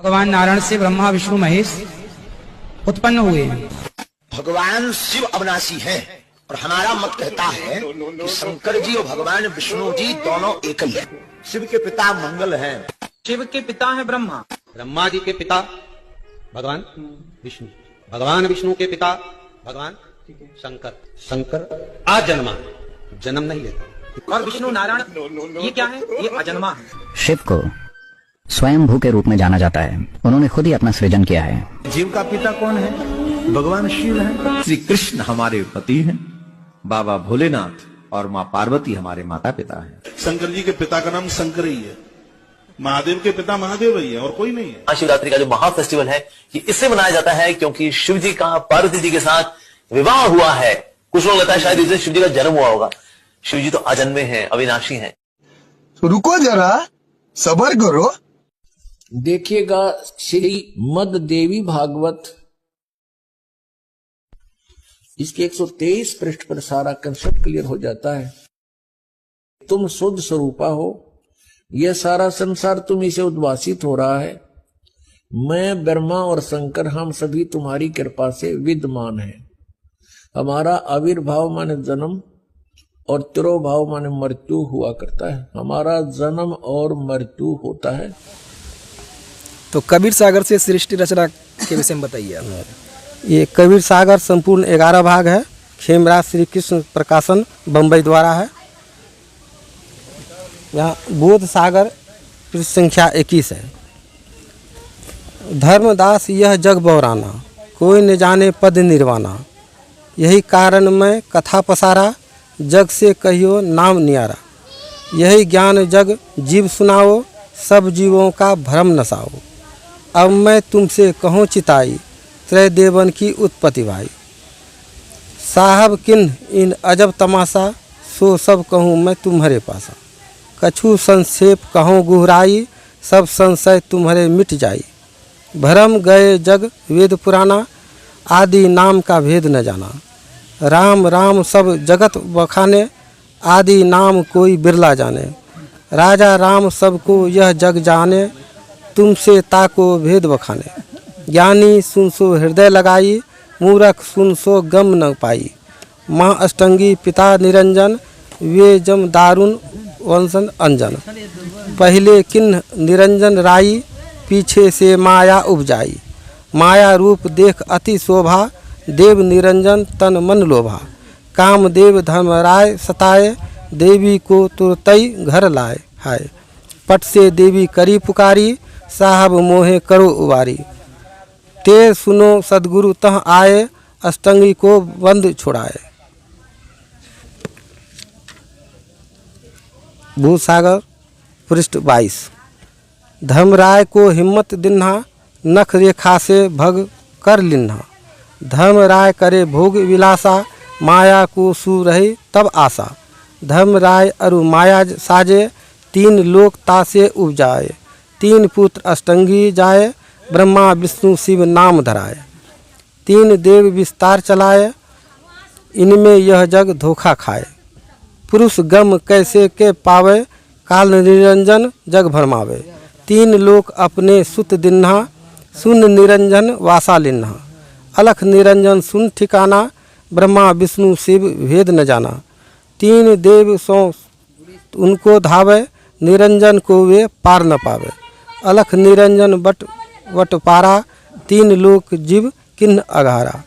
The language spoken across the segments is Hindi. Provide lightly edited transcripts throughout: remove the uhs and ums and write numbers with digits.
भगवान नारायण से ब्रह्मा विष्णु महेश उत्पन्न हुए हैं। भगवान शिव अविनाशी हैं और हमारा मत कहता है कि शंकर जी और भगवान विष्णु जी दोनों एक ही हैं। शिव के पिता मंगल हैं। शिव के पिता है ब्रह्मा। ब्रह्मा जी के पिता भगवान विष्णु, भगवान विष्णु के पिता भगवान शंकर। शंकर अजन्मा, जन्म नहीं लेता। और विष्णु नारायण ये क्या है? ये अजन्मा है। शिव को स्वयंभू के रूप में जाना जाता है। उन्होंने खुद ही अपना सृजन किया है। जीव का पिता कौन है? भगवान शिव है। श्री कृष्ण हमारे पति हैं, बाबा भोलेनाथ और माँ पार्वती हमारे माता पिता हैं। शंकर जी के पिता का नाम शंकर ही है, महादेव के पिता महादेव ही है और कोई नहीं है। महाशिवरात्रि का जो महा फेस्टिवल है ये इससे मनाया जाता है क्योंकि शिव जी का पार्वती जी के साथ विवाह हुआ है। कुछ लोग लगता है शायद इससे शिव जी का जन्म हुआ होगा। शिव जी तो अजन्मे हैं, अविनाशी हैं। रुको जरा, सबर करो। देखिएगा श्री मद देवी भागवत, इसके 123 पृष्ठ पर सारा कंसेप्ट क्लियर हो जाता है। तुम शुद्ध स्वरूपा हो, यह सारा संसार तुम्ही से उद्वासित हो रहा है। मैं ब्रह्मा और शंकर हम सभी तुम्हारी कृपा से विद्यमान हैं। हमारा आविर्भाव माने जन्म और तिरोभाव माने मृत्यु हुआ करता है। हमारा जन्म और मृत्यु होता है। तो कबीर सागर से सृष्टि रचना के विषय में बताइए आप। ये कबीर सागर संपूर्ण 11 भाग है। खेमराज श्री कृष्ण प्रकाशन बम्बई द्वारा है। यहाँ बोध सागर पृष्ठ संख्या 21 है। धर्मदास यह जग बौराना, कोई न जाने पद निर्वाणा। यही कारण मैं कथा पसारा, जग से कहियो नाम नियारा। यही ज्ञान जग जीव सुनाओ, सब जीवों का भ्रम नसाओ। अब मैं तुमसे कहूँ चिताई, त्रय देवन की उत्पत्ति भाई। साहब किन इन अजब तमाशा, सो सब कहूँ मैं तुम्हारे पासा। कछु संक्षेप कहूँ गुहराई, सब संशय तुम्हारे मिट जाई। भरम गए जग वेद पुराना, आदि नाम का भेद न जाना। राम राम सब जगत बखाने, आदि नाम कोई बिरला जाने। राजा राम सबको यह जग जाने, तुमसे ताको भेद बखाने। ज्ञानी सुन सो हृदय लगाई, मूर्ख सुन सो गम न पाई। माँ अष्टंगी पिता निरंजन, वे जम दारुण वंशन अंजन। पहले किन निरंजन राई, पीछे से माया उपजाई। माया रूप देख अति शोभा, देव निरंजन तन मन लोभा। कामदेव धर्मराय सताए, देवी को तुरतई घर लाए। हाय पट से देवी करी पुकारी, साहब मोहे करो उबारी। ते सुनो सदगुरु तह आए, अष्टंगी को बंद छुड़ाए। भूसागर पृष्ठ 22। धर्मराय को हिम्मत दिन्हा, नख रेखा से भग कर लिन्हा। धर्मराय करे भोग विलासा, माया को सू रही तब आशा। धर्मराय अरु माया साजे, तीन लोक तासे उपजाए। तीन पुत्र अष्टंगी जाए, ब्रह्मा विष्णु शिव नाम धराए। तीन देव विस्तार चलाए, इनमें यह जग धोखा खाए। पुरुष गम कैसे के पावे, काल निरंजन जग भरमावे। तीन लोक अपने सुत दिन्हा, सुन निरंजन वासा लिन्हा। अलख निरंजन सुन ठिकाना, ब्रह्मा विष्णु शिव भेद न जाना। तीन देव सो उनको धावे, निरंजन को वे पार न पावे। अलख निरंजन वट पारा, तीन लोक जीव किन्न अघारा।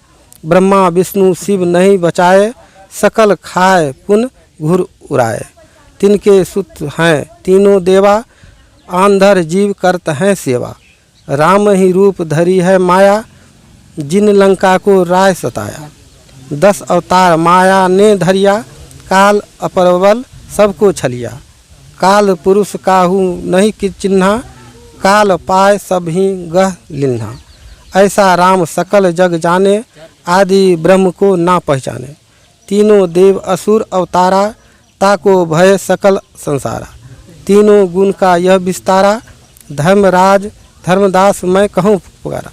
ब्रह्मा विष्णु शिव नहीं बचाए, सकल खाए पुन घुर उड़ाए। तिनके सुत हैं तीनों देवा, आंधर जीव करत हैं सेवा। राम ही रूप धरी है माया, जिन लंका को राय सताया। 10 अवतार माया ने धरिया, काल अपरवल सबको छलिया। काल पुरुष काहू नहीं कि चिन्हा, काल पाए सब ही गह लिन्हा। ऐसा राम सकल जग जाने, आदि ब्रह्म को ना पहचाने। तीनों देव असुर अवतारा, ताको भय सकल संसारा। तीनों गुण का यह विस्तारा, धर्मराज धर्मदास मैं कहूँ पुकारा।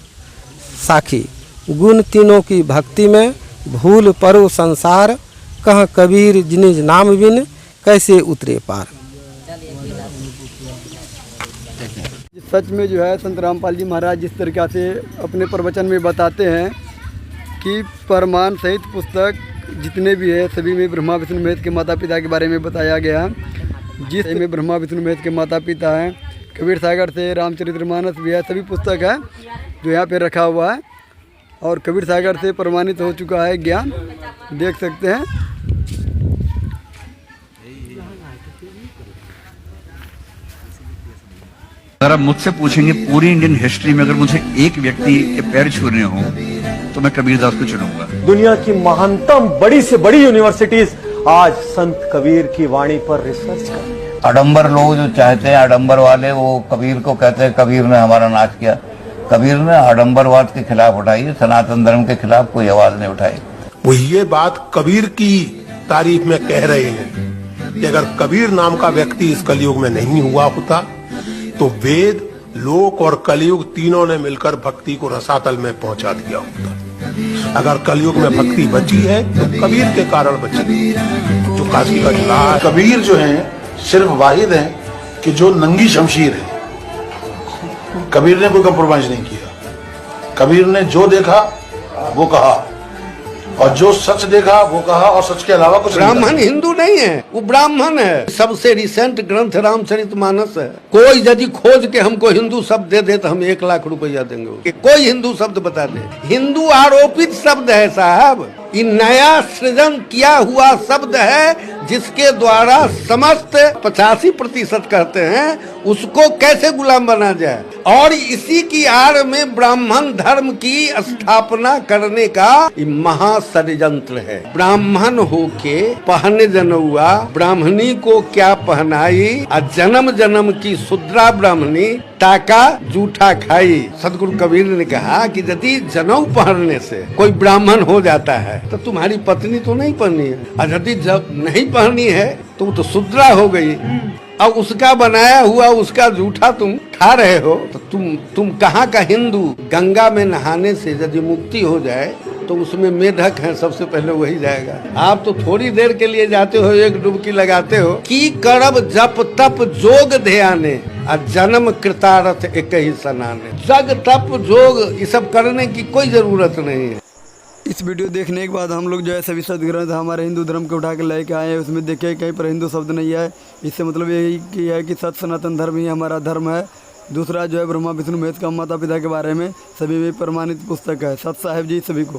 साखी गुण तीनों की भक्ति में, भूल परो संसार। कह कबीर जिनिज नाम बिन, कैसे उतरे पार। सच में जो है संत रामपाल जी महाराज जिस तरीक़ा से अपने प्रवचन में बताते हैं कि प्रमाण सहित पुस्तक जितने भी है सभी में ब्रह्मा विष्णु महेश के माता पिता के बारे में बताया गया। जिस में ब्रह्मा विष्णु महेश के माता पिता हैं, कबीर सागर से रामचरितमानस भी है, सभी पुस्तक है जो यहाँ पे रखा हुआ है और कबीर सागर से प्रमाणित हो चुका है ज्ञान, देख सकते हैं। अगर आप मुझसे पूछेंगे पूरी इंडियन हिस्ट्री में अगर मुझे एक व्यक्ति के पैर छूने हो तो मैं कबीरदास को चुनूंगा। दुनिया की महानतम बड़ी से बड़ी यूनिवर्सिटीज आज संत कबीर की वाणी पर रिसर्च कर रही है। आडंबर लोग जो चाहते हैं, आडंबर वाले, वो कबीर को कहते हैं कबीर ने हमारा नाश किया। कबीर ने आडंबरवाद के खिलाफ उठाई, सनातन धर्म के खिलाफ कोई आवाज नहीं उठाई। वो ये बात कबीर की तारीफ में कह रहे हैं कि अगर कबीर नाम का व्यक्ति इस कलयुग में नहीं हुआ होता तो वेद, लोक और कलयुग तीनों ने मिलकर भक्ति को रसातल में पहुंचा दिया होता। अगर कलयुग में भक्ति बची है तो कबीर के कारण बची। जो काशी का जुलाहा, कबीर जो है सिर्फ वाहिद है कि जो नंगी शमशीर है। कबीर ने कोई कंप्रोमाइज नहीं किया। कबीर ने जो देखा वो कहा और जो सच देखा वो कहा और सच के अलावा कुछ नहीं। ब्राह्मण हिंदू नहीं है, वो ब्राह्मण है। सबसे रिसेंट ग्रंथ रामचरितमानस है। कोई यदि खोज के हमको हिंदू शब्द दे दे तो हम 1 लाख रुपया देंगे। कोई हिंदू शब्द बता दे। हिंदू आरोपित शब्द है साहब, ये नया सृजन किया हुआ शब्द है जिसके द्वारा समस्त 85% कहते हैं उसको कैसे गुलाम बना जाए। और इसी की आड़ में ब्राह्मण धर्म की स्थापना करने का महाषड्यंत्र है। ब्राह्मण होके पहने जनउआ ब्राह्मणी को क्या पहनाई, जन्म जन्म की शूद्रा ब्राह्मणी टाका जूठा खाई। सदगुरु कबीर ने कहा कि यदि जनऊ पहनने से कोई ब्राह्मण हो जाता है तो तुम्हारी पत्नी तो नहीं पहनी है, और यदि जब नहीं पहनी है तो वो तो शूद्रा हो गई। अब उसका बनाया हुआ उसका जूठा तुम खा रहे हो तो तुम कहाँ का हिंदू। गंगा में नहाने से यदि मुक्ति हो जाए तो उसमें मेढक है, सबसे पहले वही जाएगा। आप तो थोड़ी देर के लिए जाते हो, एक डुबकी लगाते हो। की करब जप तप जोग ध्याने जन्म कृतारथ एक ही सनाने। जग तप जोग ये सब करने की कोई जरूरत नहीं है। इस वीडियो देखने के बाद हम लोग जो है सभी सदग्रंथ हमारे हिंदू धर्म के उठा के लेके आए हैं, उसमें देखे कहीं पर हिंदू शब्द नहीं है। इससे मतलब यही है कि सत सनातन धर्म ही हमारा धर्म है। दूसरा जो है ब्रह्मा विष्णु महेश का माता पिता के बारे में सभी में प्रमाणित पुस्तक है। सत साहेब जी सभी को।